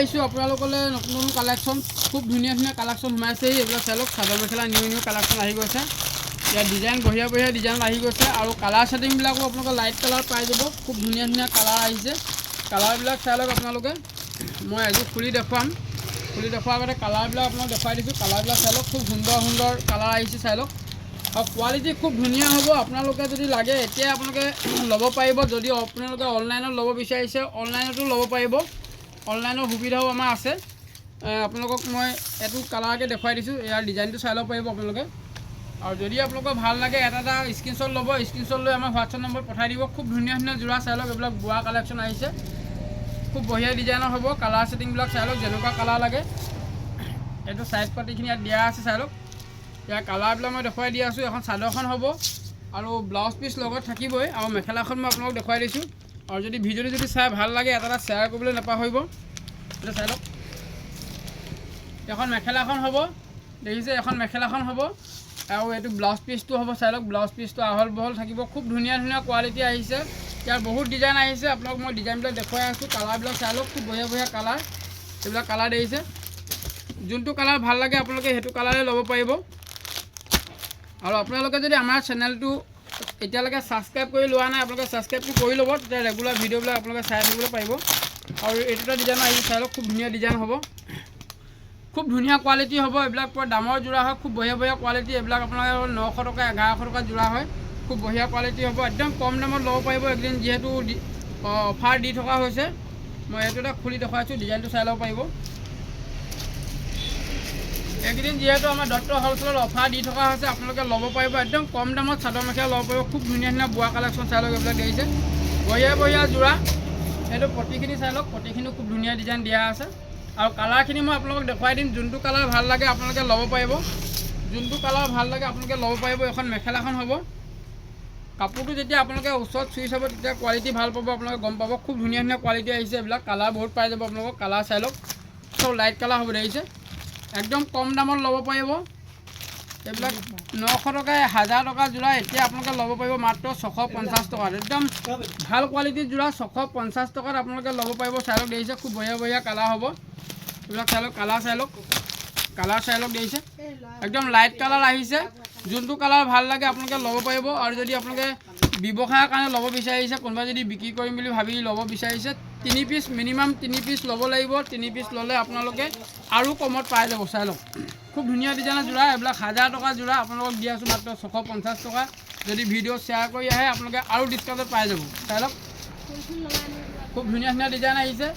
আহিছোঁ আপোনালোকলৈ নতুন নতুন কালেকশ্যন খুব ধুনীয়া ধুনীয়া কালেকশ্যন সোমাইছে এইবিলাক চাই লওক চাদৰ মেখেলা নিউ কালেকশ্যন আহি গৈছে ইয়াত ডিজাইন বঢ়িয়া বঢ়িয়া ডিজাইন আহি গৈছে আৰু কালাৰ ছেটিংবিলাকো আপোনালোকে লাইট কালাৰ পাই যাব খুব ধুনীয়া ধুনীয়া কালাৰ আহিছে কালাৰবিলাক চাই লওক আপোনালোকে মই এযোৰ খুলি দেখুৱাম খুলি দেখুৱাৰ আগতে কালাৰবিলাক আপোনাক দেখুৱাই দিছোঁ কালাৰবিলাক চাই লওক খুব সুন্দৰ সুন্দৰ কালাৰ আহিছে চাই লওক আৰু কোৱালিটি খুব ধুনীয়া হ'ব আপোনালোকে যদি লাগে এতিয়া আপোনালোকে ল'ব পাৰিব যদি আপোনালোকে অনলাইনত ল'ব বিচাৰিছে অনলাইনতো ল'ব পাৰিব অনলাইনৰ সুবিধাও আমাৰ আছে আপোনালোকক মই এইটো কালাৰকে দেখুৱাই দিছোঁ ইয়াৰ ডিজাইনটো চাই ল'ব পাৰিব আপোনালোকে আৰু যদি আপোনালোকৰ ভাল লাগে এটা স্ক্ৰীনশ্বট ল'ব স্ক্ৰীনশ্বট লৈ আমাৰ হোৱাটছআপ নম্বৰ পঠাই দিব খুব ধুনীয়া ধুনীয়া যোৰা চাই লওক এইবিলাক বোৱা কালেকশ্যন আহিছে খুব বঢ়িয়া ডিজাইনৰ হ'ব কালাৰ ছেটিংবিলাক চাই লওক যেনেকুৱা কালাৰ লাগে এইটো চাইজ পাতিখিনি ইয়াত দিয়া আছে চাই লওক ইয়াৰ কালাৰবিলাক মই দেখুৱাই দি আছোঁ এখন চাদৰখন হ'ব আৰু ব্লাউজ পিচ লগত থাকিবই আৰু মেখেলাখন মই আপোনালোকক দেখুৱাই দিছোঁ আৰু যদি ভিডিঅ'টো যদি চাই ভাল লাগে এটা শ্বেয়াৰ কৰিবলৈ নাপাহৰিব এইটো চাই লওক এখন মেখেলাখন হ'ব দেখিছে এখন মেখেলাখন হ'ব আৰু এইটো ব্লাউজ পিচটো হ'ব চাই লওক ব্লাউজ পিচটো আহল বহল থাকিব খুব ধুনীয়া ধুনীয়া কোৱালিটি আহিছে ইয়াৰ বহুত ডিজাইন আহিছে আপোনাক মই ডিজাইনবিলাক দেখুৱাই আছোঁ কালাৰবিলাক চাই লওক খুব বঢ়িয়া বঢ়িয়া কালাৰ এইবিলাক কালাৰ দেখিছে যোনটো কালাৰ ভাল লাগে আপোনালোকে সেইটো কালাৰে ল'ব পাৰিব আৰু আপোনালোকে যদি আমাৰ চেনেলটো এতিয়ালৈকে ছাবস্ক্ৰাইব কৰি লোৱা নাই আপোনালোকে ছাবস্ক্ৰাইবটো কৰি ল'ব তেতিয়া ৰেগুলাৰ ভিডিঅ'বিলাক আপোনালোকে চাই থাকিবলৈ পাৰিব আৰু এইটো ডিজাইন আহিছে চাই লওক খুব ধুনীয়া ডিজাইন হ'ব খুব ধুনীয়া কোৱালিটি হ'ব এইবিলাক পুৰা দামৰ যোৰা হয় খুব বঢ়িয়া বঢ়িয়া কোৱালিটি এইবিলাক আপোনালোকৰ 900 টকা 1100 টকা যোৰা হয় খুব বঢ়িয়া কোৱালিটি হ'ব একদম কম দামত ল'ব পাৰিব একদিন যিহেতু অফাৰ দি থকা হৈছে মই এইটো এটা খুলি দেখুৱাইছোঁ ডিজাইনটো চাই ল'ব পাৰিব একদিন যিহেতু আমাৰ দত্ত হ'লচেলত অফাৰ দি থকা হৈছে আপোনালোকে ল'ব পাৰিব একদম কম দামত চাদৰ মেখেলা ল'ব পাৰিব খুব ধুনীয়া ধুনীয়া বোৱা কালেকশ্যন চাই লওক এইবিলাক দেখিছে বঢ়িয়া বঢ়িয়া যোৰা এইটো পটিখিনি চাই লওক পটিখিনিও খুব ধুনীয়া ডিজাইন দিয়া আছে আৰু কালাৰখিনি মই আপোনালোকক দেখুৱাই দিম যোনটো কালাৰ ভাল লাগে আপোনালোকে ল'ব পাৰিব যোনটো কালাৰ ভাল লাগে আপোনালোকে ল'ব পাৰিব এখন মেখেলাখন হ'ব কাপোৰটো যেতিয়া আপোনালোকে ওচৰত চুই চাব তেতিয়া কোৱালিটি ভাল পাব আপোনালোকে গম পাব খুব ধুনীয়া ধুনীয়া কোৱালিটি আহিছে এইবিলাক কালাৰ বহুত পাই যাব আপোনালোকক কালাৰ চাই লওক চব লাইট কালাৰ হ'ব দেখিছে একদম কম দামত ল'ব পাৰিব এইবিলাক 900 টকা 1000 টকা যোৰা এতিয়া আপোনালোকে ল'ব পাৰিব মাত্ৰ 650 টকাত একদম ভাল কোৱালিটিৰ যোৰা 650 টকাত আপোনালোকে ল'ব পাৰিব চাই লওক দেখিছে খুব বঢ়িয়া বঢ়িয়া কালাৰ হ'ব এইবিলাক চাই লওক কালাৰ চাই লওক দেখিছে একদম লাইট কালাৰ আহিছে যোনটো কালাৰ ভাল লাগে আপোনালোকে ল'ব পাৰিব আৰু যদি আপোনালোকে ব্যৱসায়ৰ কাৰণে ল'ব বিচাৰিছে কোনোবাই যদি বিক্ৰী কৰিম বুলি ভাবি ল'ব বিচাৰিছে 3 পিচ মিনিমাম 3 পিচ ল'ব লাগিব 3 পিচ ল'লে আপোনালোকে আৰু কমত পাই যাব চাই লওক খুব ধুনীয়া ডিজাইনৰ যোৰা এইবিলাক 1000 টকা যোৰা আপোনালোকক দি আছোঁ মাত্ৰ 650 টকা যদি ভিডিঅ' শ্বেয়াৰ কৰি আহে আপোনালোকে আৰু ডিছকাউণ্টত পাই যাব চাই লওক খুব ধুনীয়া ধুনীয়া ডিজাইন আহিছে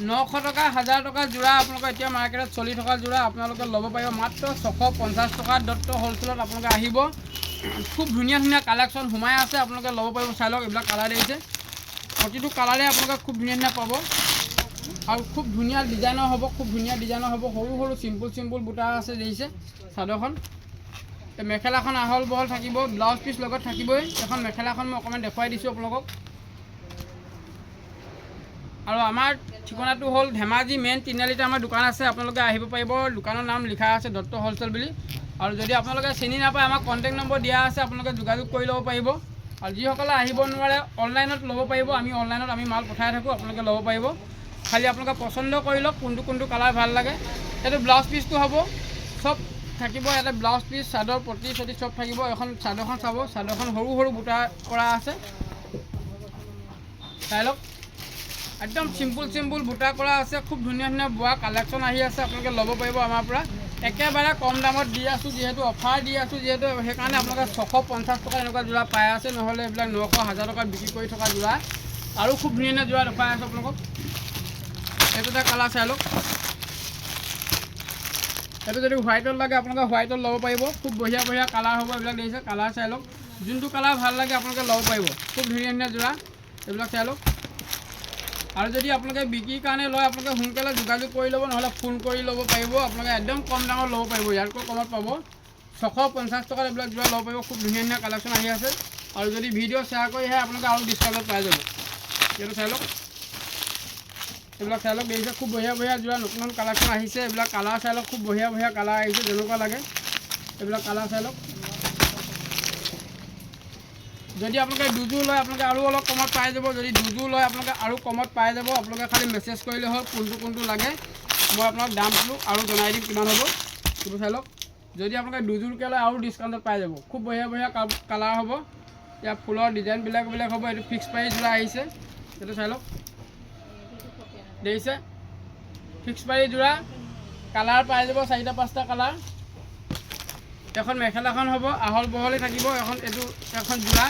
900 টকা 1000 টকা যোৰা আপোনালোকৰ এতিয়া মাৰ্কেটত চলি থকা যোৰা আপোনালোকে ল'ব পাৰিব মাত্ৰ 650 টকা দত্ত হ'লচেলত আপোনালোকে আহিব খুব ধুনীয়া ধুনীয়া কালেকশ্যন সোমাই আছে আপোনালোকে ল'ব পাৰিব চাই লওক এইবিলাক কালাৰ দেখিছে প্ৰতিটো কালাৰে আপোনালোকে খুব ধুনীয়া ধুনীয়া পাব আৰু খুব ধুনীয়া ডিজাইনৰ হ'ব সৰু সৰু চিম্পুল বুটা আছে দেখিছে চাদৰখন এই মেখেলাখন আহল বহল থাকিব ব্লাউজ পিচ লগত থাকিবই এখন মেখেলাখন মই অকণমান দেখুৱাই দিছোঁ আপোনালোকক আৰু আমাৰ ঠিকনাটো হ'ল ধেমাজি মেইন তিনিআলিতে আমাৰ দোকান আছে আপোনালোকে আহিব পাৰিব দোকানৰ নাম লিখা আছে দত্ত হ'লচেল বুলি আৰু যদি আপোনালোকে চিনি নাপায় আমাৰ কণ্টেক্ট নম্বৰ দিয়া আছে আপোনালোকে যোগাযোগ কৰি ল'ব পাৰিব আৰু যিসকলে আহিব নোৱাৰে অনলাইনত ল'ব পাৰিব আমি অনলাইনত মাল পঠাই থাকোঁ আপোনালোকে ল'ব পাৰিব খালি আপোনালোকে পচন্দ কৰি লওক কোনটো কালাৰ ভাল লাগে এইটো ব্লাউজ পিচটো হ'ব চব থাকিব ইয়াতে ব্লাউজ পিচ চাদৰ পটি চটি চব থাকিব এখন চাদৰখন চাব চাদৰখন সৰু বুটা কৰা আছে চাই লওক একদম চিম্পুল বুটা কৰা আছে খুব ধুনীয়া ধুনীয়া বোৱা কালেকশ্যন আহি আছে আপোনালোকে ল'ব পাৰিব আমাৰ পৰা একেবাৰে কম দামত দি আছোঁ যিহেতু অফাৰ দি আছোঁ যিহেতু সেইকাৰণে আপোনালোকে 650 টকা এনেকুৱা যোৰা পাই আছে নহ'লে এইবিলাক 900 1000 টকাত বিক্ৰী কৰি থকা যোৰা আৰু খুব ধুনীয়া ধুনীয়া যোৰা দেখুৱাই আছোঁ আপোনালোকক এইটো এটা কালাৰ চাই লওক এইটো যদি হোৱাইটত লাগে আপোনালোকে হোৱাইটত ল'ব পাৰিব খুব বঢ়িয়া বঢ়িয়া কালাৰ হ'ব এইবিলাক দেখিছে কালাৰ চাই লওক যোনটো কালাৰ ভাল লাগে আপোনালোকে ল'ব পাৰিব খুব ধুনীয়া ধুনীয়া যোৰা এইবিলাক চাই লওক আৰু যদি আপোনালোকে বিক্ৰীৰ কাৰণে লয় আপোনালোকে সোনকালে যোগাযোগ কৰি ল'ব নহ'লে ফোন কৰি ল'ব পাৰিব আপোনালোকে একদম কম দামত ল'ব পাৰিব ইয়াতকৈ কমত পাব 650 টকাত এইবিলাক যোৰা ল'ব পাৰিব খুব ধুনীয়া ধুনীয়া কালেকশ্যন আহি আছে আৰু যদি ভিডিঅ' শ্বেয়াৰ কৰি আহে আপোনালোকে আৰু ডিছকাউণ্টত পাই যাব এইটো চাই লওক এইবিলাক চাই লওক দেখিছে খুব বঢ়িয়া বঢ়িয়া যোৰা নতুন কালেকশ্যন আহিছে এইবিলাক কালাৰ চাই লওক খুব বঢ়িয়া বঢ়িয়া কালাৰ আহিছে যেনেকুৱা লাগে এইবিলাক কালাৰ চাই লওক যদি আপোনালোকে দুযোৰ লয় আপোনালোকে আৰু অলপ কমত পাই যাব। যদি দুযোৰ লয় আপোনালোকে আৰু কমত পাই যাব। আপোনালোকে খালি মেছেজ কৰিলে হ'ল কোনটো লাগে, মই আপোনাক দামটো আৰু জনাই দিম কিমান হ'ব। এইটো চাই লওক। যদি আপোনালোকে দুযোৰকৈ লয় আৰু ডিছকাউণ্টত পাই যাব। খুব বঢ়িয়া কালাৰ হ'ব। ইয়াৰ ফুলৰ ডিজাইনবিলাক হ'ব। এইটো ফিক্স প্ৰাইচ যোৰা আহিছে, এইটো চাই লওক। দেখিছে ফিক্স প্ৰাইচ যোৰা, কালাৰ পাই যাব 4-5টা কালাৰ। এখন মেখেলাখন হ'ব আহল বহলে থাকিব। এখন যোৰা,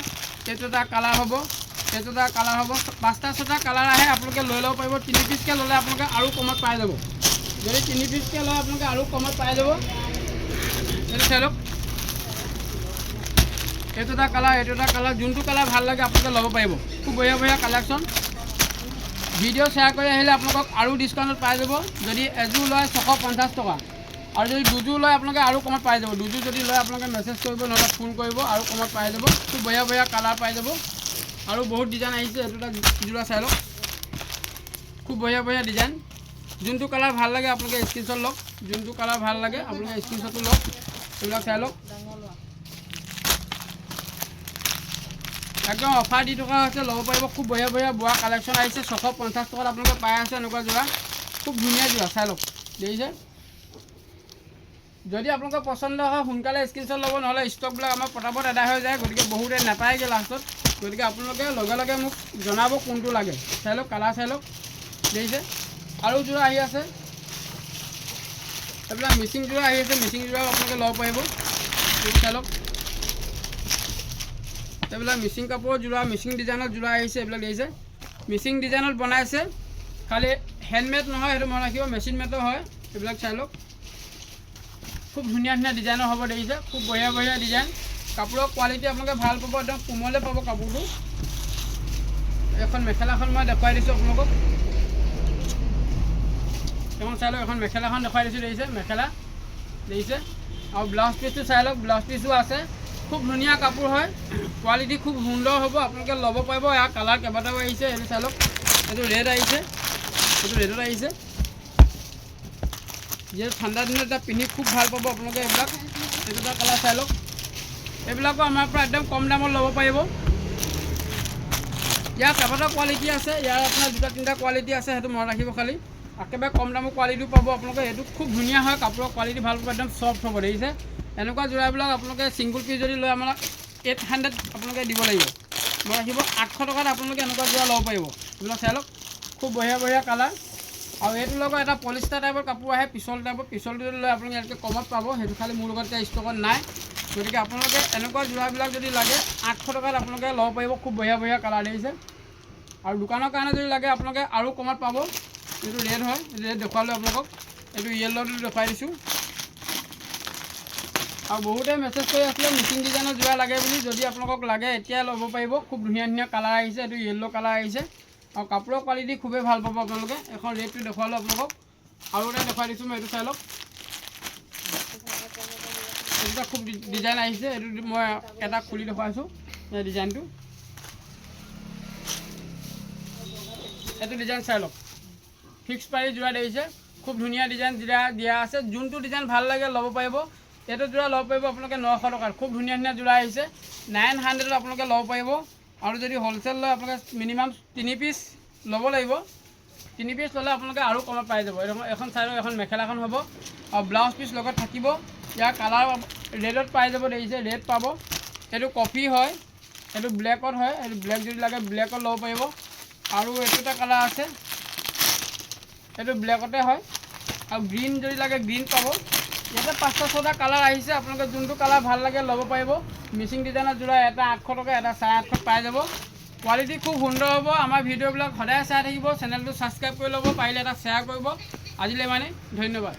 এইটো এটা কালাৰ হ'ব, এইটো এটা কালাৰ হ'ব। 5টা-6টা কালাৰ আহে, আপোনালোকে লৈ ল'ব পাৰিব। 3 পিচকৈ ল'লে আপোনালোকে আৰু কমত পাই যাব। যদি 3 পিচকৈ লয় আপোনালোকে আৰু কমত পাই যাব। এইটো চাই লওক। এইটো এটা কালাৰ, এইটো এটা কালাৰ, যোনটো কালাৰ ভাল লাগে আপোনালোকে ল'ব পাৰিব। খুব বঢ়িয়া কালেকশ্যন। ভিডিঅ' শ্বেয়াৰ কৰি আহিলে আপোনালোকক আৰু ডিছকাউণ্টত পাই যাব। যদি এযোৰ লয় 650 টকা, আৰু যদি দুযোৰ লয় আপোনালোকে আৰু কমত পাই যাব। দুযোৰ যদি লয় আপোনালোকে মেছেজ কৰিব, নহ'লে ফোন কৰিব, আৰু কমত পাই যাব। খুব বঢ়িয়া কালাৰ পাই যাব। আৰু বহুত ডিজাইন আহিছে। এইটো এটা যোৰা চাই লওক। খুব বঢ়িয়া ডিজাইন। যোনটো কালাৰ ভাল লাগে আপোনালোকে স্ক্ৰীনশ্বট লওক। যোনটো কালাৰ ভাল লাগে আপোনালোকে স্ক্ৰীনশ্বটটো লওক। এইবিলাক চাই লওক। একদম অফাৰ দি থকা হৈছে, ল'ব পাৰিব। খুব বঢ়িয়া বোৱা কালেকশ্যন আহিছে। 650 টকাত আপোনালোকে পাই আছে এনেকুৱা যোৰা। খুব ধুনীয়া যোৰা চাই লওক। দেখিছে? যদি আপোনালোকৰ পচন্দ হয় সোনকালে স্ক্ৰীনশ্বট ল'ব, নহ'লে ষ্টকবিলাক আমাৰ পটাপট এদাই হৈ যায়। গতিকে বহুতে নাপায়গৈ লাষ্টত। গতিকে আপোনালোকে লগে মোক জনাব কোনটো লাগে। চাই লওক, কালাৰ চাই লওক। দেখিছে? আৰু যোৰা আহি আছে। এইবিলাক মিচিং যোৰা আহি আছে। মিচিং যোৰাও আপোনালোকে ল'ব পাৰিব। চাই লওক। এইবিলাক মিচিং কাপোৰৰ যোৰা, মিচিং ডিজাইনত যোৰা আহিছে। এইবিলাক দেখিছে? মিচিং ডিজাইনত বনাইছে, খালি হেণ্ডমেড নহয়, সেইটো মনত ৰাখিব, মেচিন মেডৰ হয়। এইবিলাক চাই লওক। খুব ধুনীয়া ডিজাইনৰ হ'ব। দেখিছে? খুব বঢ়িয়া ডিজাইন। কাপোৰৰ কোৱালিটি আপোনালোকে ভাল পাব, একদম কোমলে পাব কাপোৰটো। এখন মেখেলাখন মই দেখুৱাই দিছোঁ আপোনালোকক। এখন চাই লওক। এখন মেখেলাখন দেখুৱাই দিছোঁ। দেখিছে? মেখেলা দেখিছে? আৰু ব্লাউজ পিচটো চাই লওক। ব্লাউজ পিচো আছে। খুব ধুনীয়া কাপোৰ হয়, কোৱালিটি খুব সুন্দৰ হ'ব। আপোনালোকে ল'ব পাৰিব। ইয়াৰ কালাৰ কেইবাটাও আহিছে। এইটো চাই লওক। এইটো ৰেড আহিছে, এইটো ৰেডত আহিছে। যিহেতু ঠাণ্ডা দিনত এটা পিন্ধি খুব ভাল পাব আপোনালোকে এইবিলাক। এইটো এটা কালাৰ চাই লওক। এইবিলাকো আমাৰ পৰা একদম কম দামত ল'ব পাৰিব। ইয়াৰ কেইবাটাও কোৱালিটি আছে। ইয়াৰ আপোনাৰ 2-3টা কোৱালিটি আছে, সেইটো মনত ৰাখিব খালি। একেবাৰে কম দামৰ কোৱালিটিও পাব আপোনালোকে। এইটো খুব ধুনীয়া হয়, কাপোৰৰ কোৱালিটি ভাল পাব, একদম চফ্ট হ'ব। দেখিছে? এনেকুৱা যোৰাবিলাক আপোনালোকে ছিংগুল পিচ যদি লয় আমাৰ 800 আপোনালোকে দিব লাগিব। মই ৰাখিব 800 টকাত আপোনালোকে এনেকুৱা যোৰা ল'ব পাৰিব। এইবিলাক চাই লওক। খুব বঢ়িয়া কালাৰ। আৰু এইটোৰ লগত এটা পলিষ্টাৰ টাইপৰ কাপোৰ আহে, পিছল টাইপৰ। পিছলটো যদি লয় আপোনালোকে ইয়াতকৈ কমত পাব। সেইটো খালি মোৰ লগত এতিয়া ষ্টকত নাই। গতিকে আপোনালোকে এনেকুৱা যোৰাবিলাক যদি লাগে 800 টকাত আপোনালোকে ল'ব পাৰিব। খুব বঢ়িয়া কালাৰ দেখিছে? আৰু দোকানৰ কাৰণে যদি লাগে আপোনালোকে আৰু কমত পাব। এইটো ৰেড হয়, ৰেড দেখুৱালোঁ আপোনালোকক। এইটো য়েল্ল'টো দেখুৱাই দিছোঁ। আৰু বহুতে মেছেজ কৰি আছিলে মিচিং ডিজাইনৰ যোৰা লাগে বুলি। যদি আপোনালোকক লাগে এতিয়া ল'ব পাৰিব। খুব ধুনীয়া কালাৰ আহিছে। এইটো য়েল্ল' কালাৰ আহিছে। আৰু কাপোৰৰ কোৱালিটি খুবেই ভাল পাব আপোনালোকে। এখন ৰেডটো দেখুৱালোঁ আপোনালোকক। আৰু এটা দেখুৱাই দিছোঁ মই। এইটো চাই লওক। এইটো খুব ডিজাইন আহিছে। এইটো মই এটা খুলি দেখুৱাইছোঁ এই ডিজাইনটো। এইটো ডিজাইন চাই লওক। ফিক্স প্ৰাইচ যোৰা দেখিছে? খুব ধুনীয়া ডিজাইন দিয়া আছে। যোনটো ডিজাইন ভাল লাগে ল'ব পাৰিব। এইটো যোৰা ল'ব পাৰিব আপোনালোকে 900 টকাত। খুব ধুনীয়া যোৰা আহিছে। 900ত আপোনালোকে ল'ব পাৰিব। আৰু যদি হ'লচেল লয় আপোনালোকে মিনিমাম 3 পিচ ল'ব লাগিব। 3 পিচ ল'লে আপোনালোকে আৰু কমত পাই যাব। এখন চাইডৰ এখন মেখেলাখন হ'ব, আৰু ব্লাউজ পিচ লগত থাকিব। ইয়াৰ কালাৰ ৰেডত পাই যাব। দেখিছে? ৰেড পাব। এইটো কফি হয়, এইটো ব্লেকত হয়। এইটো ব্লেক যদি লাগে ব্লেকত ল'ব পাৰিব। আৰু এইটো এটা কালাৰ আছে, এইটো ব্লেকতে হয়। আৰু গ্ৰীণ যদি লাগে গ্ৰীণ পাব। ইয়াতে 5টা-6টা কালাৰ আহিছে। আপোনালোকে যোনটো কালাৰ ভাল লাগে ল'ব পাৰিব। মিচিং ডিজাইনৰ যোৰা এটা 800 টকা, এটা 850 পাই যাব। কোৱালিটি খুব সুন্দৰ হ'ব। আমাৰ ভিডিঅ'বিলাক সদায় চাই থাকিব। চেনেলটো ছাবস্ক্ৰাইব কৰি ল'ব, পাৰিলে এটা শ্বেয়াৰ কৰিব। আজিলৈ ইমানেই, ধন্যবাদ।